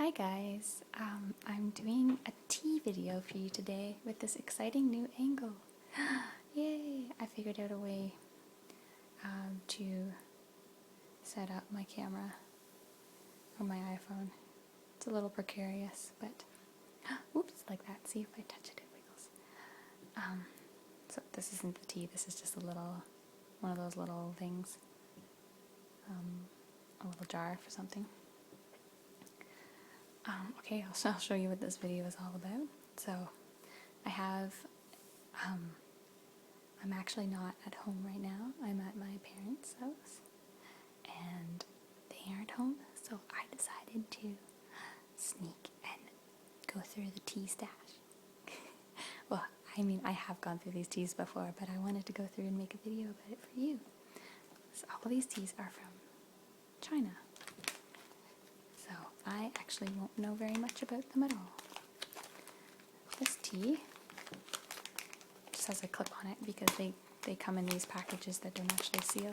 Hi guys, I'm doing a tea video for you today with this exciting new angle. Yay! I figured out a way to set up my camera on my iPhone. It's a little precarious, but oops, like that. See if I touch it, it wiggles. So this isn't the tea, this is just one of those little things. A little jar for something. Okay, I'll show you what this video is all about. So, I'm actually not at home right now. I'm at my parents' house, and they aren't home, so I decided to sneak and go through the tea stash. Well, I mean, I have gone through these teas before, but I wanted to go through and make a video about it for you. So all of these teas are from China. So I actually won't know very much about them at all. This tea just has a clip on it because they come in these packages that don't actually seal.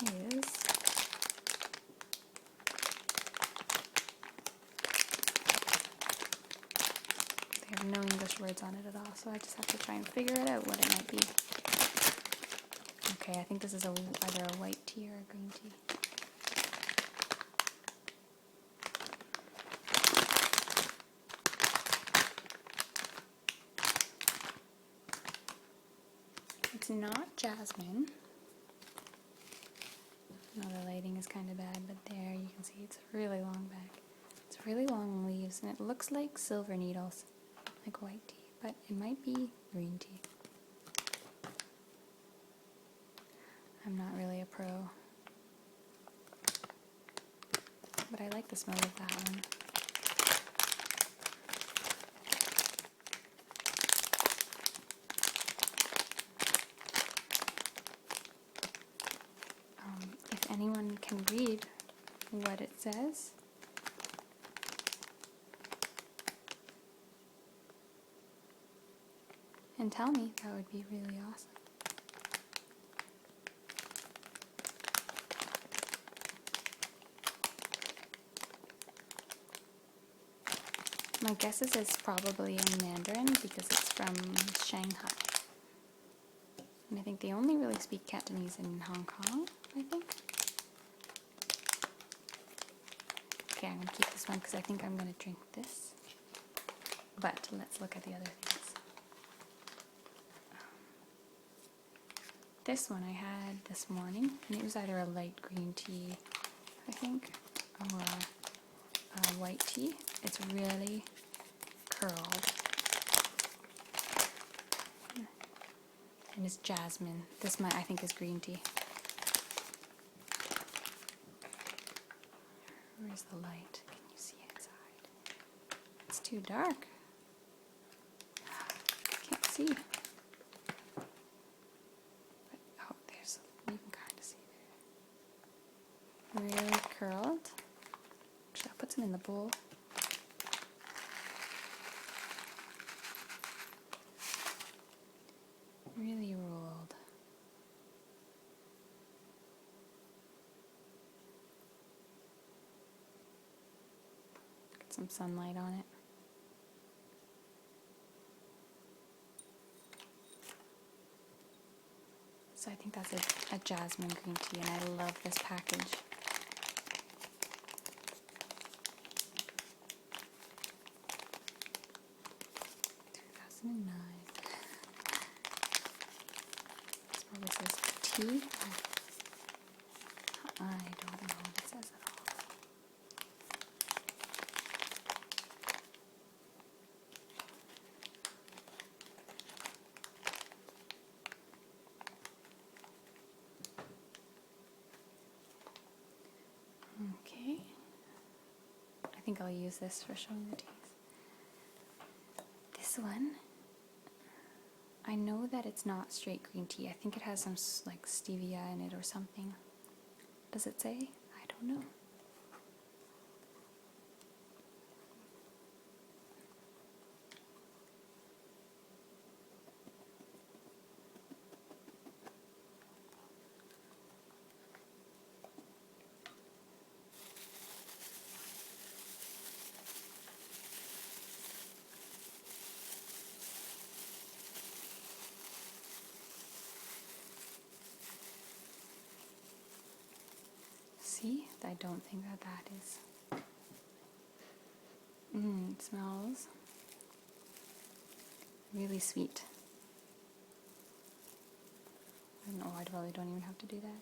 Is they have no English words on it at all, so I just have to try and figure it out what it might be. Okay, I think this is either a white tea or a green tea. It's not jasmine. No, the lighting is kind of bad, but there you can see it's a really long back. It's really long leaves, and it looks like silver needles, like white tea, but it might be green tea. I'm not really a pro, but I like the smell of that one. If anyone can read what it says, and tell me, that would be really awesome. My guess is it's probably in Mandarin because it's from Shanghai. And I think they only really speak Cantonese in Hong Kong, I think. Okay, I'm going to keep this one because I think I'm going to drink this. But let's look at the other things. This one I had this morning, and it was either a light green tea, I think, or a white tea. It's really curled. And it's jasmine. This I think is green tea. Where's the light? Can you see inside? It's too dark. Can't see. But, oh, you can kind of see there. Really curled. Actually, I'll put some in the bowl. Really rolled. Get some sunlight on it. So I think that's a jasmine green tea, and I love this package. This probably says tea. I don't know what it says at all. Okay. I think I'll use this for showing the teas. This one, I know that it's not straight green tea. I think it has some like stevia in it or something. Does it say? I don't know. See, I don't think that that is. It smells really sweet. I don't know, I really don't even have to do that.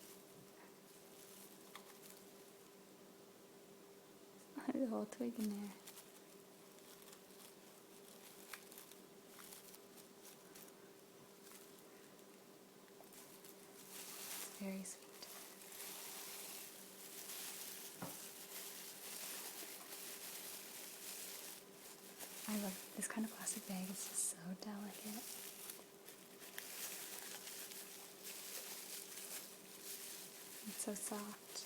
There's a whole twig in there. It's very sweet. I love this kind of plastic bag. It's just so delicate. It's so soft.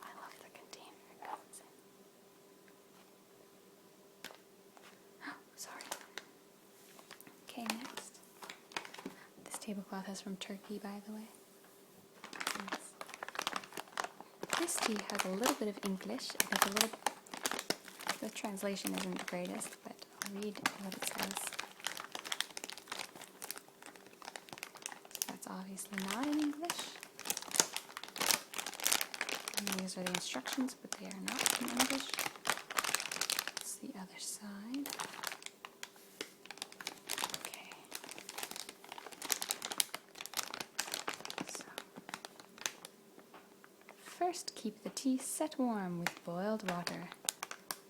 I love the container it comes in. Sorry. Okay, next. This tablecloth is from Turkey, by the way. This tea has a little bit of English. I think the translation isn't the greatest, but I'll read what it says. That's obviously not in English. And these are the instructions, but they are not in English. That's the other side. Okay. So, first keep the tea set warm with boiled water.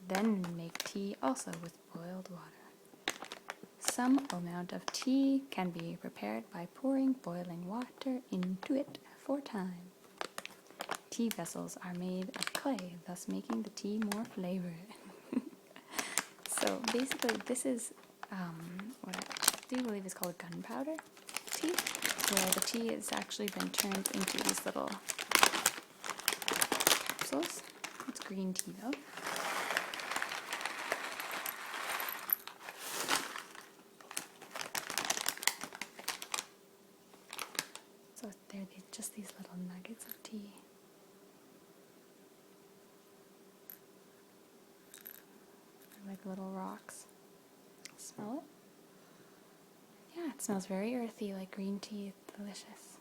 Then make tea also with boiled water. Some amount of tea can be prepared by pouring boiling water into it for time. Tea vessels are made of clay, thus making the tea more flavored. So basically this is what I do believe is called gunpowder tea, where the tea has actually been turned into these little capsules. It's green tea though. So they're just these little nuggets of tea. They're like little rocks. Smell it? Yeah, it smells very earthy, like green tea. It's delicious.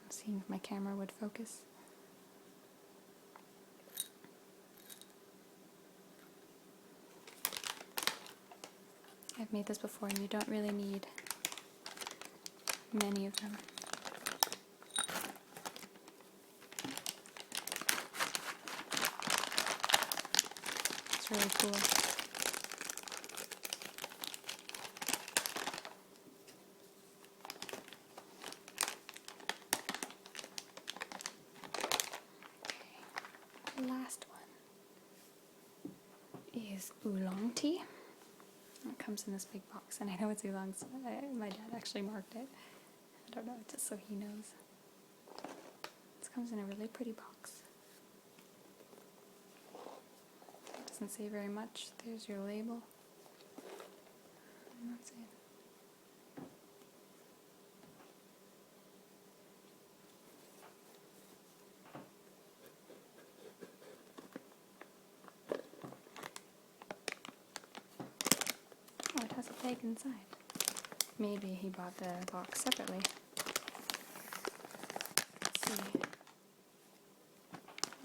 I'm seeing if my camera would focus. I've made this before and you don't really need many of them. It's really cool. Okay, the last one is oolong tea. It comes in this big box, and I know it's oolong, so my dad actually marked it. I don't know, just so he knows. This comes in a really pretty box. It doesn't say very much. There's your label. And that's it. Oh, it has a bag inside. Maybe he bought the box separately. Let's see.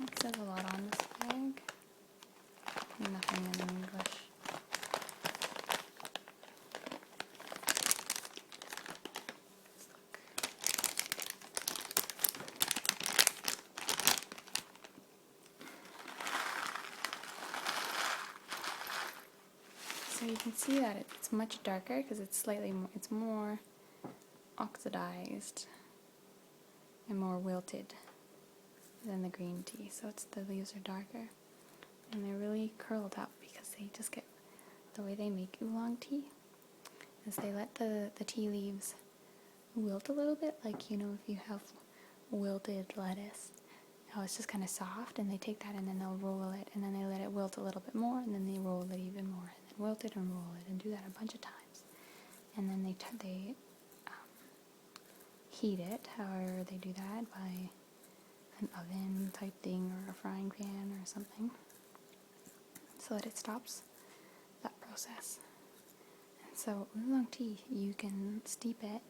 It says a lot on this bag. Nothing in English. So you can see that it's much darker because it's slightly more, it's more oxidized and more wilted than the green tea. So the leaves are darker and they're really curled up because they just get, the way they make oolong tea is they let the tea leaves wilt a little bit, like, you know, if you have wilted lettuce, how it's just kind of soft, and they take that and then they'll roll it and then they let it wilt wilt a little bit more, and then they roll it even more, and then wilt it and roll it, and do that a bunch of times. And then they heat it, however they do that, by an oven type thing or a frying pan or something, so that it stops that process. And so oolong tea, you can steep it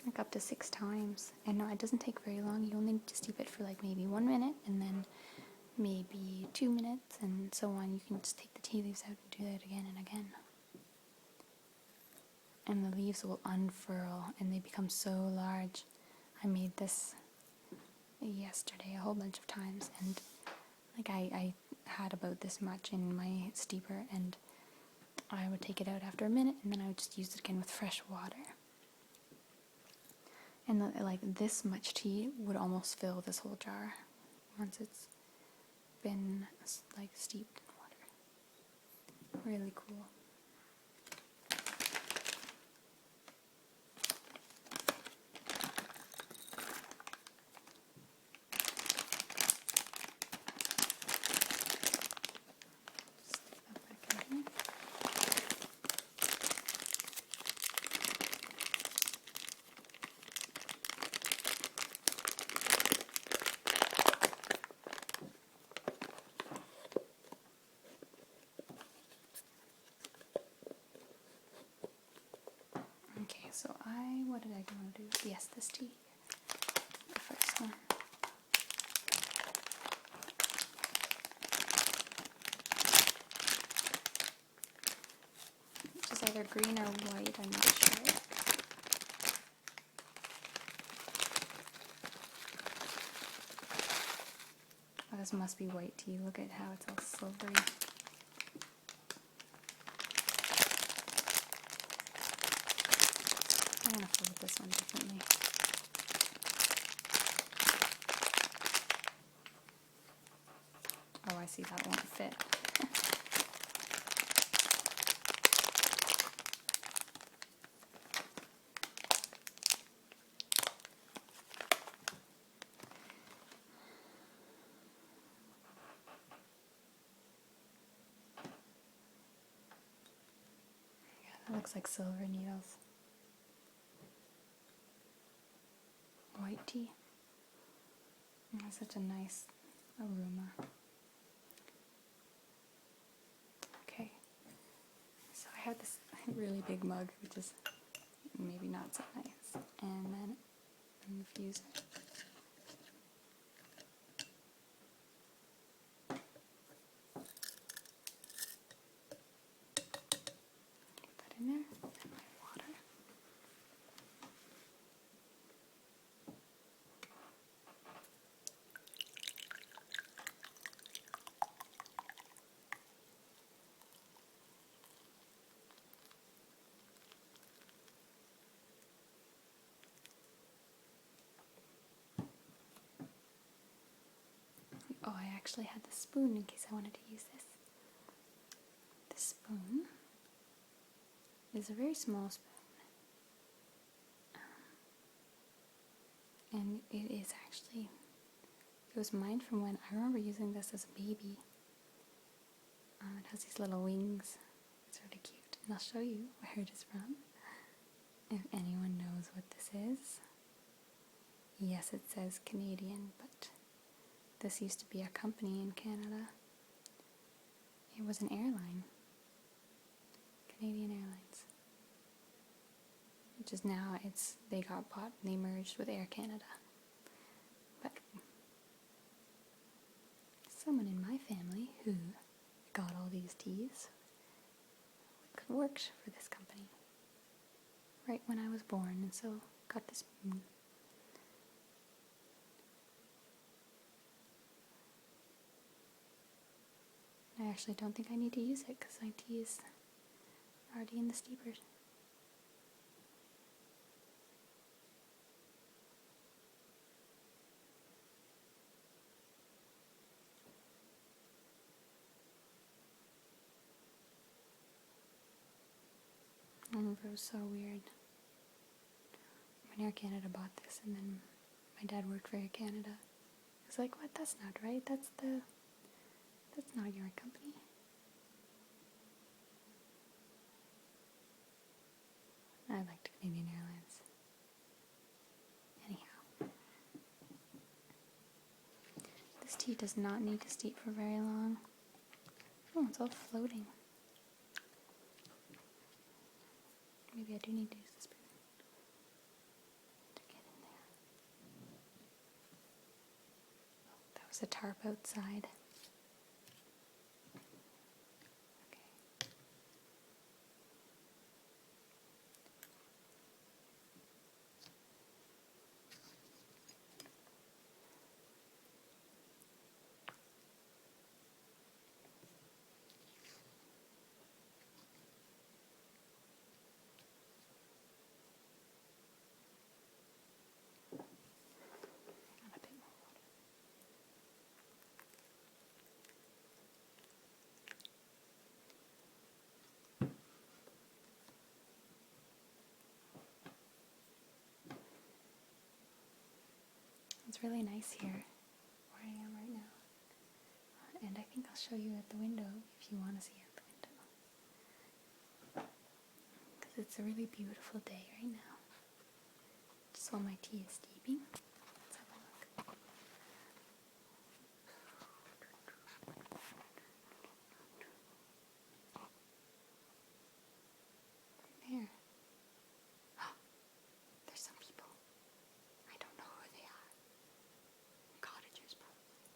like up to 6 times, and no, it doesn't take very long. You only need to steep it for like maybe 1 minute, and then maybe 2 minutes, and so on. You can just take the tea leaves out and do that again and again. And the leaves will unfurl, and they become so large. I made this yesterday a whole bunch of times, and like I had about this much in my steeper, and I would take it out after a minute, and then I would just use it again with fresh water. And like this much tea would almost fill this whole jar once it's been like steeped in water. Really cool. Stick that back in here. Okay, so what did I want to do? Yes, this tea. The first one. Which is either green or white, I'm not sure. Oh, this must be white tea. Look at how it's all silvery. I'm going to fold this one differently. Oh, I see, that won't fit. Yeah, that looks like silver needles. White tea. It has such a nice aroma. Okay, so I have this really big mug, which is maybe not so nice, and then infuse it. Put that in there, and my water. Oh, I actually had the spoon in case I wanted to use this. The spoon is a very small spoon. And it is actually, it was mine from when I remember using this as a baby. It has these little wings. It's really cute. And I'll show you where it is from, if anyone knows what this is. Yes, it says Canadian, but this used to be a company in Canada. It was an airline. Canadian Airlines. Which is now, they got bought and they merged with Air Canada. But someone in my family who got all these teas worked for this company right when I was born, and so got this spoon. I actually don't think I need to use it because my tea is already in the steeper. I remember it was so weird when Air Canada bought this, and then my dad worked for Air Canada. I was like, what? That's not right. That's the That's not your company. I liked Canadian Airlines. Anyhow, this tea does not need to steep for very long. Oh, it's all floating. Maybe I do need to use the spoon to get in there. Oh, that was a tarp outside. Okay. Add a bit more water. It's really nice here where I am right now. And I think I'll show you at the window if you want to see at the window. Because it's a really beautiful day right now. Just while my tea is steeping. Let's have a look. There. There's some people. I don't know who they are. Cottagers, probably.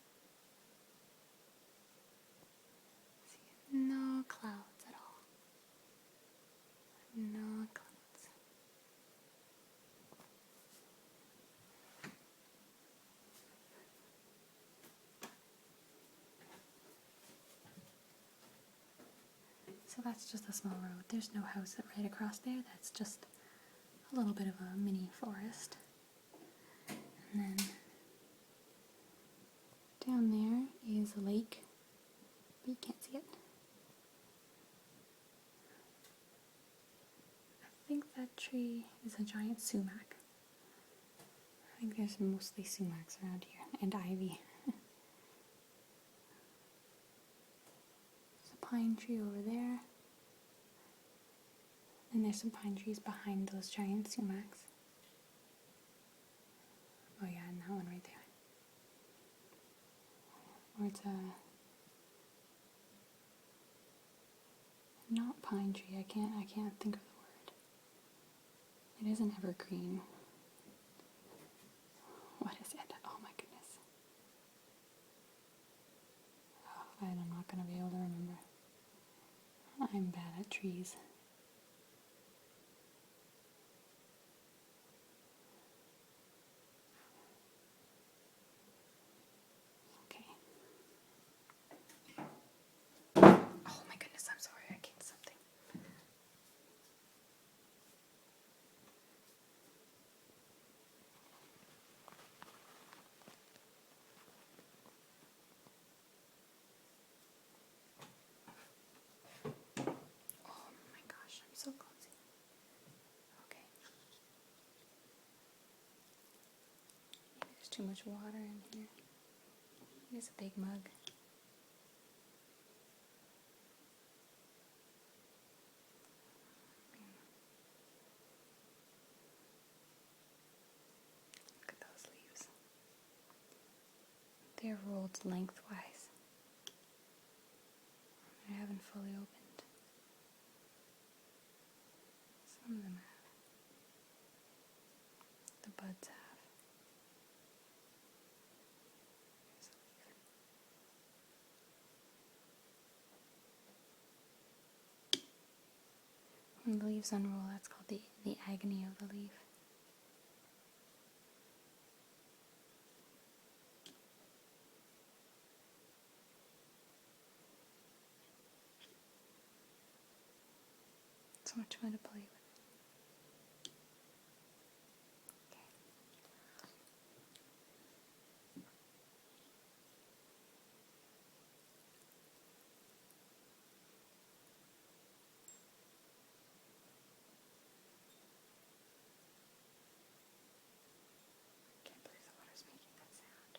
See, no clouds at all. No clouds. So that's just a small road. There's no house right across there. That's just a little bit of a mini forest. And then down there is a lake, but you can't see it. I think that tree is a giant sumac. I think there's mostly sumacs around here, and ivy. There's a pine tree over there. And there's some pine trees behind those giant sumacs. Oh yeah, and that one right there. Or it's a not pine tree. I can't think of the word. It is an evergreen. What is it? Oh my goodness. Oh, I'm not gonna be able to remember. I'm bad at trees. Okay. Oh my goodness, I'm sorry, I kicked something. Oh my gosh, I'm so clumsy. Okay. Maybe there's too much water in here. Here's a big mug. Look at those leaves. They're rolled lengthwise. They haven't fully opened. Some of them have. The buds have. Here's a leaf. When the leaves unroll, that's called the agony of the leaf. So much fun to play with. Okay. Can't believe the water's making that sound.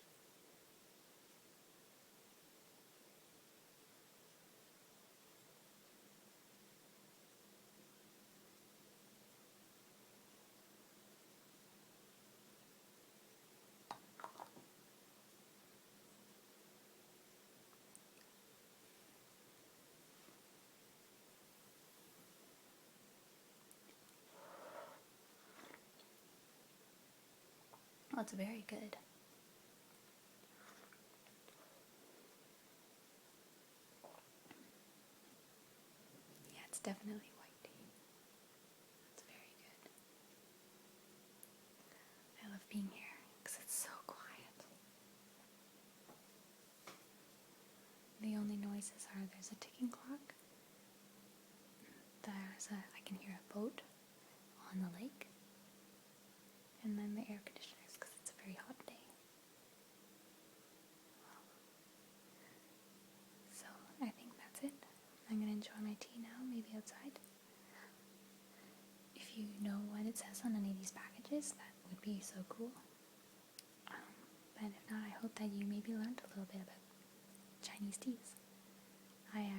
it's very good. Yeah, it's definitely white tea. It's very good. I love being here because it's so quiet. The only noises are there's a ticking clock. I can hear a boat on the lake. And then the air conditioners because it's a very hot day. So I think that's it. I'm going to enjoy my tea now, maybe outside. If you know what it says on any of these packages, that would be so cool. But if not, I hope that you maybe learned a little bit about Chinese teas. I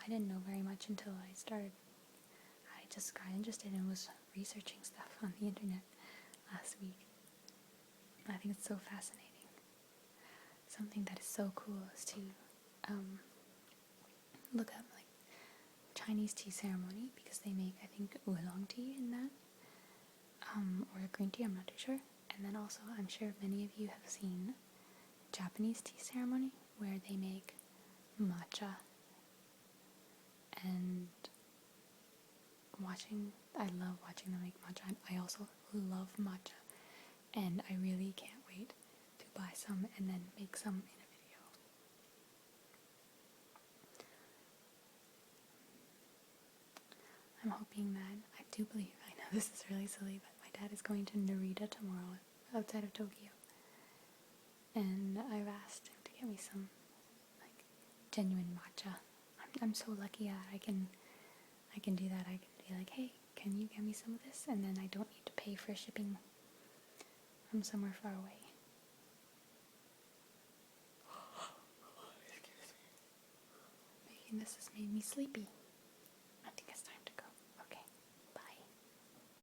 didn't know very much until I just got interested and was researching stuff on the internet last week. I think it's so fascinating. Something that is so cool is to look up like Chinese tea ceremony, because they make, I think, oolong tea in that, or green tea, I'm not too sure. And then also, I'm sure many of you have seen Japanese tea ceremony where they make matcha, and I love watching them make matcha. I also love matcha, and I really can't wait to buy some and then make some in a video. I'm hoping that, I know this is really silly, but my dad is going to Narita tomorrow outside of Tokyo. And I've asked him to get me some like genuine matcha. I'm so lucky that I can do that. I can be like, hey, can you get me some of this? And then I don't need to pay for shipping from somewhere far away. Excuse me. Making this has made me sleepy.